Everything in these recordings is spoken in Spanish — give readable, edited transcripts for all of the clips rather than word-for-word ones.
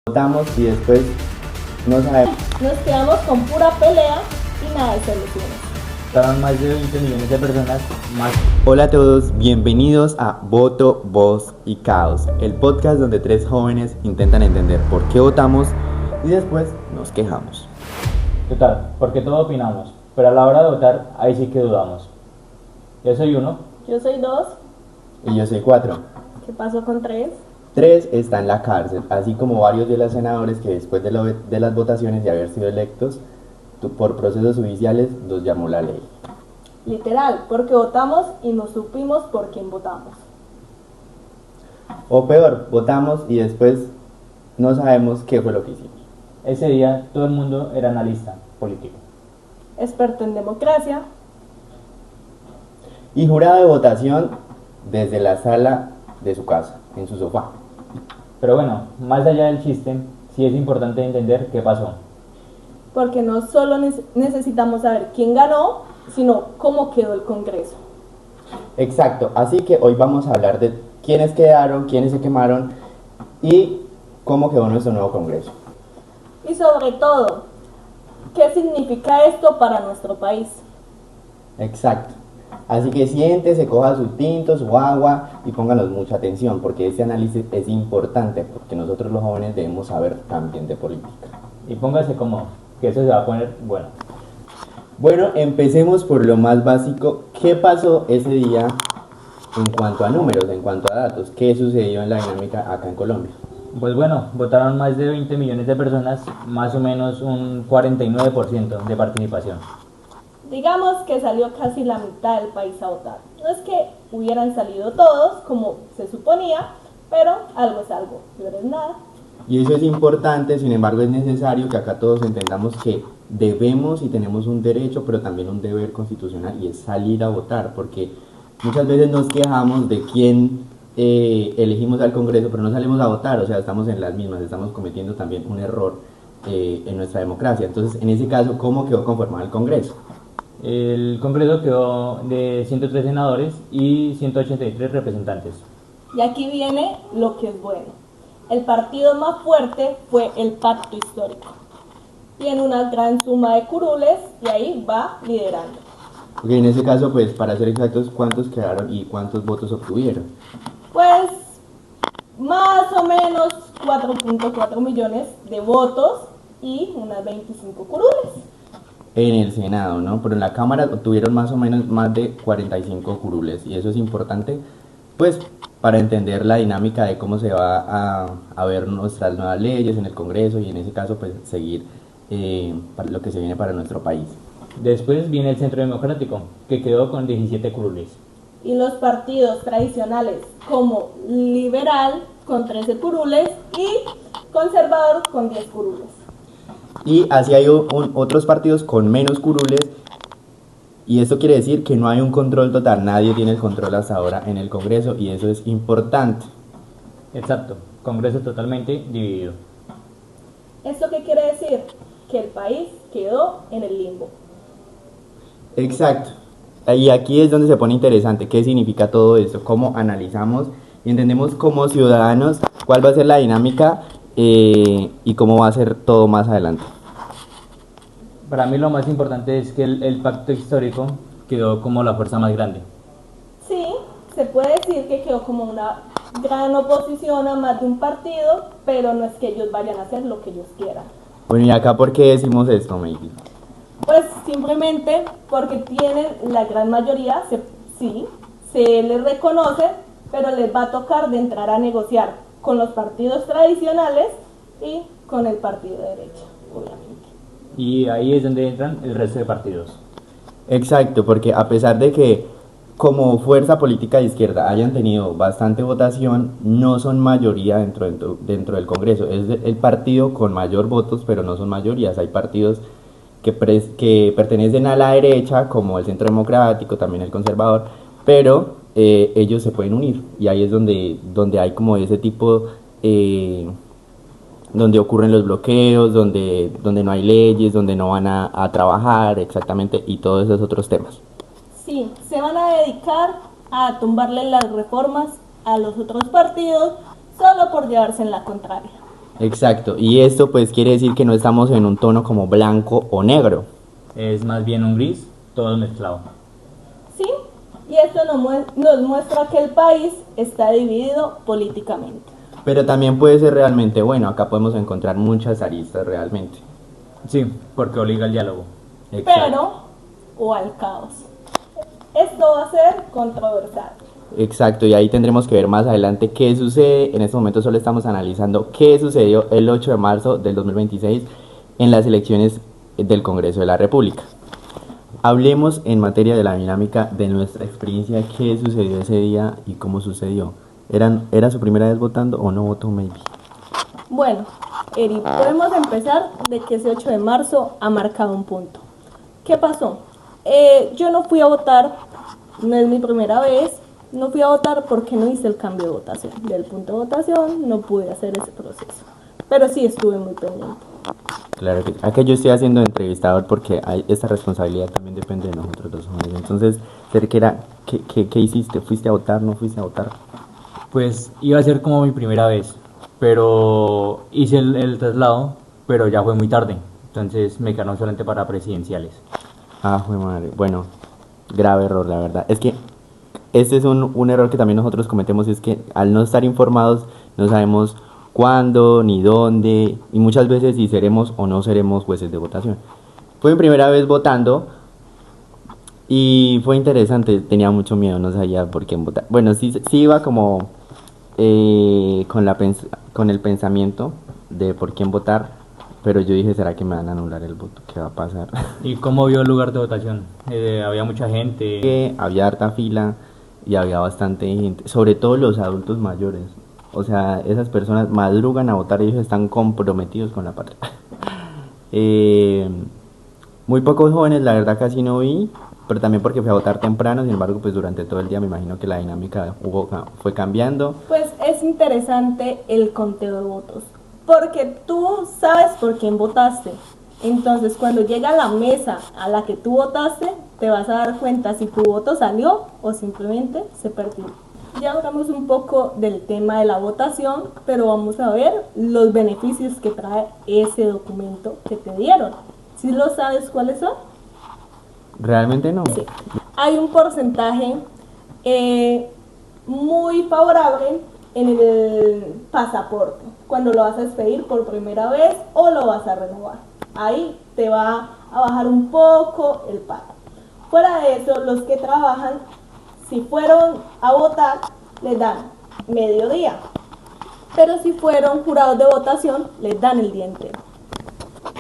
Votamos y después no sabemos. Nos quedamos con pura pelea y nada de soluciones. Estaban más de 20 millones de personas más. Hola a todos, bienvenidos a Voto, Voz y Caos, el podcast donde tres jóvenes intentan entender por qué votamos y después nos quejamos. Total, porque todo opinamos, pero a la hora de votar, ahí sí que dudamos. Yo soy uno. Yo soy 2. Y yo soy 4. ¿Qué pasó con 3? 3 está en la cárcel, así como varios de los senadores que después de las votaciones de haber sido electos por procesos judiciales los llamó la ley. Literal, porque votamos y no supimos por quién votamos. O peor, votamos y después no sabemos qué fue lo que hicimos. Ese día todo el mundo era analista político. Experto en democracia. Y jurado de votación desde la sala de su casa, en su sofá. Pero bueno, más allá del chiste, sí es importante entender qué pasó. Porque no solo necesitamos saber quién ganó, sino cómo quedó el Congreso. Exacto, así que hoy vamos a hablar de quiénes quedaron, quiénes se quemaron y cómo quedó nuestro nuevo Congreso. Y sobre todo, ¿qué significa esto para nuestro país? Exacto. Así que siéntese, coja su tinto, su agua y pónganos mucha atención porque este análisis es importante porque nosotros los jóvenes debemos saber también de política. Y póngase cómodo, que eso se va a poner bueno. Bueno, empecemos por lo más básico. ¿Qué pasó ese día en cuanto a números, en cuanto a datos? ¿Qué sucedió en la dinámica acá en Colombia? Pues bueno, votaron más de 20 millones de personas, más o menos un 49% de participación. Digamos que salió casi la mitad del país a votar. No es que hubieran salido todos, como se suponía, pero algo es algo, peor es nada. Y eso es importante, sin embargo es necesario que acá todos entendamos que debemos y tenemos un derecho, pero también un deber constitucional y es salir a votar, porque muchas veces nos quejamos de quién elegimos al Congreso, pero no salimos a votar, o sea, estamos en las mismas, estamos cometiendo también un error en nuestra democracia. Entonces, en ese caso, ¿cómo quedó conformado el Congreso? El Congreso quedó de 103 senadores y 183 representantes. Y aquí viene lo que es bueno. El partido más fuerte fue el Pacto Histórico. Tiene una gran suma de curules y ahí va liderando. Ok, en ese caso, pues, para ser exactos, ¿cuántos quedaron y cuántos votos obtuvieron? Pues más o menos 4.4 millones de votos y unas 25 curules. En el Senado, ¿no? Pero en la Cámara obtuvieron más o menos más de 45 curules y eso es importante, pues, para entender la dinámica de cómo se va a ver nuestras nuevas leyes en el Congreso y en ese caso, pues, seguir para lo que se viene para nuestro país. Después viene el Centro Democrático, que quedó con 17 curules. Y los partidos tradicionales como Liberal con 13 curules y Conservador con 10 curules. Y así hay otros partidos con menos curules y esto quiere decir que no hay un control total, nadie tiene el control hasta ahora en el Congreso y eso es importante. Exacto, Congreso totalmente dividido. ¿Esto qué quiere decir? Que el país quedó en el limbo. Exacto. Y aquí es donde se pone interesante qué significa todo esto, cómo analizamos y entendemos como ciudadanos cuál va a ser la dinámica y cómo va a ser todo más adelante. Para mí lo más importante es que el pacto histórico quedó como la fuerza más grande. Sí, se puede decir que quedó como una gran oposición a más de un partido, pero no es que ellos vayan a hacer lo que ellos quieran. Bueno, ¿y acá por qué decimos esto, Meiji? Pues simplemente porque tienen la gran mayoría, sí, se les reconoce, pero les va a tocar de entrar a negociar con los partidos tradicionales y con el partido de derecha, obviamente. Y ahí es donde entran el resto de partidos. Exacto, porque a pesar de que como fuerza política de izquierda hayan tenido bastante votación, no son mayoría dentro del Congreso. Es el partido con mayor votos, pero no son mayorías. Hay partidos que pertenecen a la derecha, como el Centro Democrático, también el Conservador, pero ellos se pueden unir. Y ahí es donde hay como ese tipo, donde ocurren los bloqueos, donde no hay leyes, donde no van a trabajar exactamente, y todos esos otros temas. Sí, se van a dedicar a tumbarle las reformas a los otros partidos solo por llevarse en la contraria. Exacto, y esto pues quiere decir que no estamos en un tono como blanco o negro. Es más bien un gris, todo mezclado. ¿Sí? Y esto nos muestra que el país está dividido políticamente. Pero también puede ser realmente bueno, acá podemos encontrar muchas aristas realmente. Sí, porque obliga al diálogo. Pero, o al caos. Esto va a ser controversial. Exacto, y ahí tendremos que ver más adelante qué sucede. En este momento solo estamos analizando qué sucedió el 8 de marzo del 2026 en las elecciones del Congreso de la República. Hablemos en materia de la dinámica de nuestra experiencia, qué sucedió ese día y cómo sucedió. ¿Era su primera vez votando o no votó, maybe? Bueno, Eri, podemos empezar de que ese 8 de marzo ha marcado un punto. ¿Qué pasó? Yo no fui a votar, no es mi primera vez, no fui a votar porque no hice el cambio de votación. Del punto de votación no pude hacer ese proceso, pero sí estuve muy pendiente. Claro que acá yo estoy haciendo entrevistador porque esta responsabilidad también depende de nosotros los jóvenes. Entonces, Cerquera, ¿qué hiciste? ¿Fuiste a votar? ¿No fuiste a votar? Pues iba a ser como mi primera vez, pero hice el traslado, pero ya fue muy tarde, entonces me quedaron solamente para presidenciales. Ah, jue madre. Bueno, grave error, la verdad. Es que este es un error que también nosotros cometemos, es que al no estar informados no sabemos cuándo ni dónde y muchas veces si seremos o no seremos jueces de votación. Fue mi primera vez votando y fue interesante, tenía mucho miedo, no sabía por quién votar. Bueno, sí iba como con el pensamiento de por quién votar, pero yo dije, ¿será que me van a anular el voto? ¿Qué va a pasar? ¿Y cómo vio el lugar de votación? Había mucha gente. Que había harta fila y había bastante gente, sobre todo los adultos mayores. O sea, esas personas madrugan a votar y ellos están comprometidos con la patria. Eh, Muy pocos jóvenes, la verdad casi no vi, pero también porque fui a votar temprano, sin embargo, pues durante todo el día me imagino que la dinámica fue cambiando. Pues es interesante el conteo de votos, porque tú sabes por quién votaste. Entonces, cuando llega a la mesa a la que tú votaste, te vas a dar cuenta si tu voto salió o simplemente se perdió. Ya hablamos un poco del tema de la votación, pero vamos a ver los beneficios que trae ese documento que te dieron. ¿Sí lo sabes cuáles son? Realmente no. Sí. Hay un porcentaje muy favorable en el pasaporte, cuando lo vas a expedir por primera vez o lo vas a renovar. Ahí te va a bajar un poco el pago. Fuera de eso, los que trabajan, si fueron a votar, les dan mediodía. Pero si fueron jurados de votación, les dan el día entero.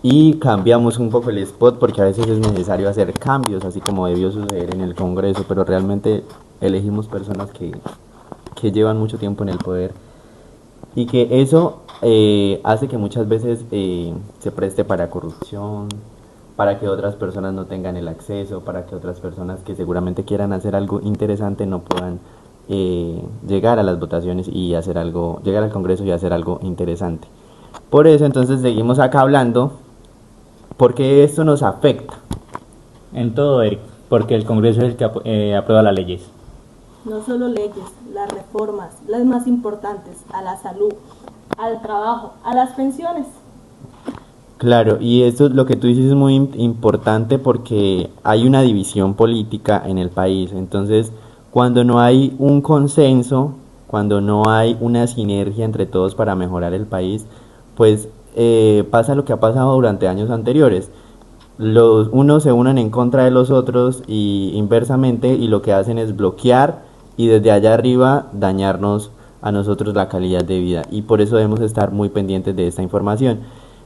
Y cambiamos un poco el spot porque a veces es necesario hacer cambios, así como debió suceder en el Congreso, pero realmente elegimos personas que llevan mucho tiempo en el poder y que eso hace que muchas veces se preste para corrupción, para que otras personas no tengan el acceso, para que otras personas que seguramente quieran hacer algo interesante no puedan llegar a las votaciones y hacer algo, llegar al Congreso y hacer algo interesante. Por eso entonces seguimos acá hablando, porque esto nos afecta. En todo, Eric, porque el Congreso es el que aprueba las leyes. No solo leyes, las reformas, las más importantes, a la salud, al trabajo, a las pensiones. Claro, y esto lo que tú dices es muy importante porque hay una división política en el país. Entonces, cuando no hay un consenso, cuando no hay una sinergia entre todos para mejorar el país, pues pasa lo que ha pasado durante años anteriores. Los unos se unen en contra de los otros y inversamente, y lo que hacen es bloquear y desde allá arriba dañarnos a nosotros la calidad de vida, y por eso debemos estar muy pendientes de esta información.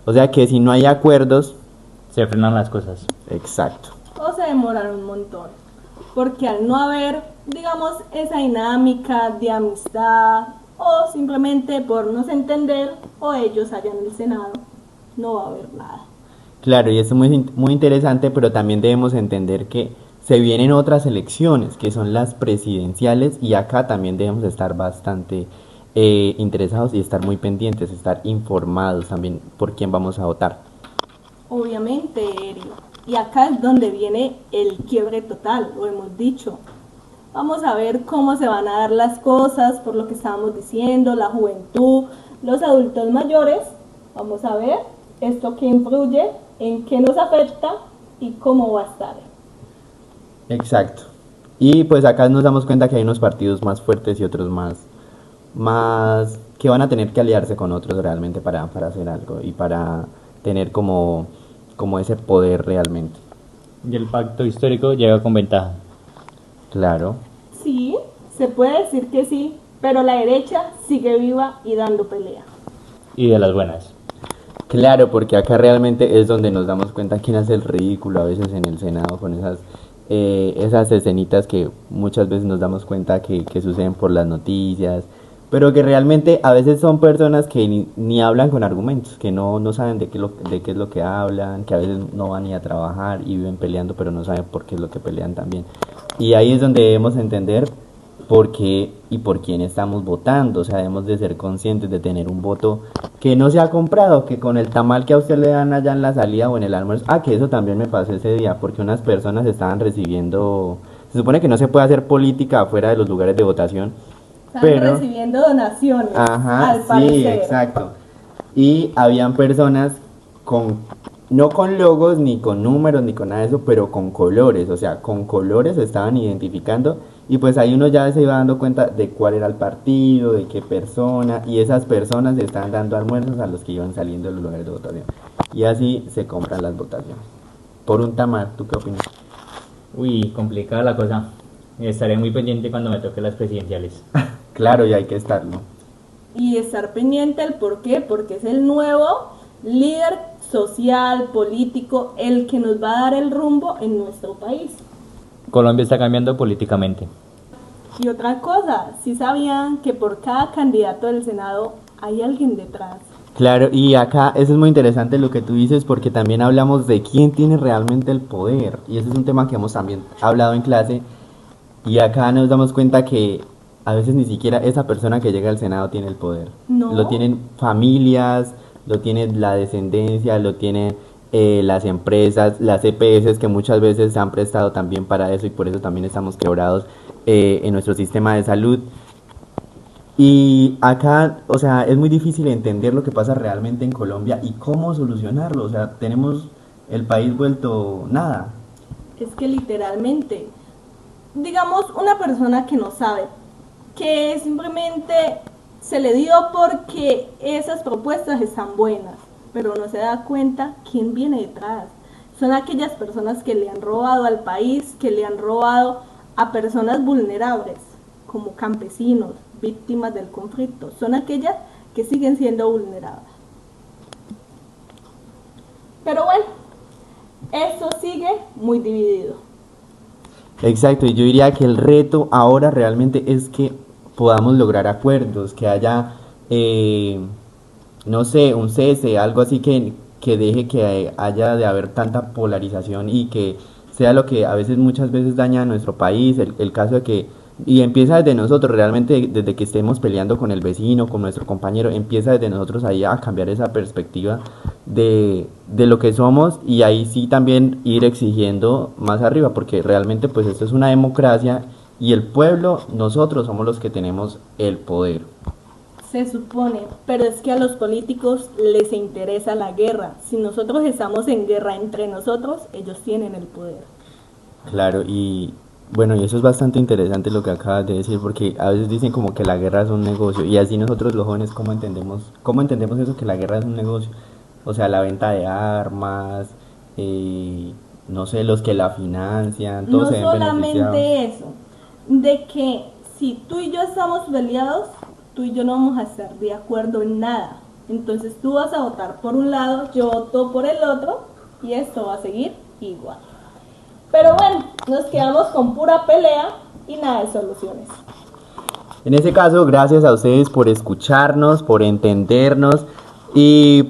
O sea que si no hay acuerdos, Se frenan las cosas. exacto. O se demoraron un montón. Porque al no haber, digamos, esa dinámica de amistad, o simplemente por no se entender, o ellos allá en el Senado, no va a haber nada. Claro, y esto es muy interesante, pero también debemos entender que se vienen otras elecciones, que son las presidenciales, y acá también debemos estar bastante interesados y estar muy pendientes, estar informados también por quién vamos a votar. Obviamente, Eri. Y acá es donde viene el quiebre total, lo hemos dicho. Vamos a ver cómo se van a dar las cosas, por lo que estábamos diciendo, la juventud, los adultos mayores Vamos a ver esto que influye, en qué nos afecta y cómo va a estar. Exacto. Y pues acá nos damos cuenta que hay unos partidos más fuertes y otros más que van a tener que aliarse con otros realmente para hacer algo y para tener como ese poder realmente. Y el pacto histórico llega con ventaja. Claro. Sí, se puede decir que sí, pero la derecha sigue viva y dando pelea. Y de las buenas. Claro, porque acá realmente es donde nos damos cuenta quién hace el ridículo a veces en el Senado con esas escenitas que muchas veces nos damos cuenta que suceden por las noticias, pero que realmente a veces son personas que ni hablan con argumentos, que no saben de qué es lo que hablan, que a veces no van ni a trabajar y viven peleando, pero no saben por qué es lo que pelean también. Y ahí es donde debemos entender por qué y por quién estamos votando. O sea, debemos de ser conscientes de tener un voto que no se ha comprado, que con el tamal que a usted le dan allá en la salida o en el almuerzo. Ah, que eso también me pasó ese día, porque unas personas estaban recibiendo. Se supone que no se puede hacer política afuera de los lugares de votación, Están pero. recibiendo donaciones, Ajá, al sí, parecer. exacto. Y habían personas no con logos, ni con números, ni con nada de eso, pero con colores, o sea, con colores se estaban identificando y pues ahí uno ya se iba dando cuenta de cuál era el partido, de qué persona, y esas personas le estaban dando almuerzos a los que iban saliendo de los lugares de votación. Y así se compran las votaciones. Por un tamal, ¿tú qué opinas? Uy, complicada la cosa. Estaré muy pendiente cuando me toque las presidenciales. Claro, y hay que estarlo. Y estar pendiente el por qué, porque es el nuevo líder social, político, el que nos va a dar el rumbo en nuestro país. Colombia está cambiando políticamente. Y otra cosa, si sabían que por cada candidato del Senado hay alguien detrás. Claro, y acá eso es muy interesante lo que tú dices porque también hablamos de quién tiene realmente el poder. Y ese es un tema que hemos también hablado en clase. Y acá nos damos cuenta que a veces ni siquiera esa persona que llega al Senado tiene el poder. No. Lo tienen familias, lo tiene la descendencia, lo tienen las empresas, las EPS que muchas veces se han prestado también para eso y por eso también estamos quebrados en nuestro sistema de salud. Y acá, o sea, es muy difícil entender lo que pasa realmente en Colombia y cómo solucionarlo. O sea, tenemos el país vuelto nada. Es que literalmente, digamos, una persona que no sabe, que simplemente se le dio porque esas propuestas están buenas, pero no se da cuenta quién viene detrás. Son aquellas personas que le han robado al país, que le han robado a personas vulnerables, como campesinos, víctimas del conflicto. Son aquellas que siguen siendo vulneradas. Pero bueno, esto sigue muy dividido. Exacto, y yo diría que el reto ahora realmente es que podamos lograr acuerdos, que haya, no sé, un cese, algo así que deje que haya de haber tanta polarización y que sea lo que a veces muchas veces daña a nuestro país, el caso de que, y empieza desde nosotros, realmente desde que estemos peleando con el vecino, con nuestro compañero, empieza desde nosotros ahí a cambiar esa perspectiva de lo que somos y ahí sí también ir exigiendo más arriba, porque realmente pues esto es una democracia y el pueblo, nosotros somos los que tenemos el poder. Se supone, pero es que a los políticos les interesa la guerra. Si nosotros estamos en guerra entre nosotros, ellos tienen el poder. Claro, y bueno, y eso es bastante interesante lo que acabas de decir, porque a veces dicen como que la guerra es un negocio, y así nosotros los jóvenes, cómo entendemos eso, que la guerra es un negocio? O sea, la venta de armas, no sé, los que la financian, todos No se ven beneficiados. solamente eso, de que si tú y yo estamos peleados, tú y yo no vamos a estar de acuerdo en nada. Entonces tú vas a votar por un lado, yo voto por el otro, y esto va a seguir igual. Pero bueno, nos quedamos con pura pelea y nada de soluciones. En ese caso, gracias a ustedes por escucharnos, por entendernos y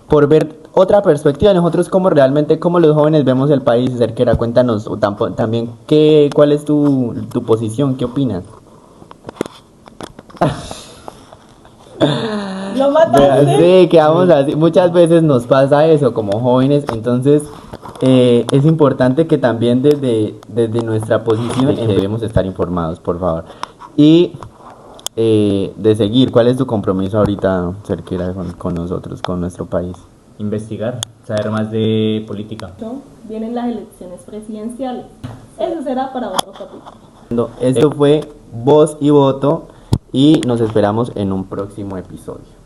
por ver otra perspectiva de nosotros como los jóvenes vemos el país. Cerquera, cuéntanos también cuál es tu posición, qué opinas. Lo mataste. Sí, quedamos así. Muchas veces nos pasa eso como jóvenes, entonces es importante que también desde nuestra posición debemos estar informados, por favor. Y de seguir? ¿Cuál es tu compromiso ahorita, Cerquera, con nosotros, con nuestro país? Investigar, saber más de política. ¿No? Vienen las elecciones presidenciales. Eso será para otro capítulo. Esto fue Voz y Voto y nos esperamos en un próximo episodio.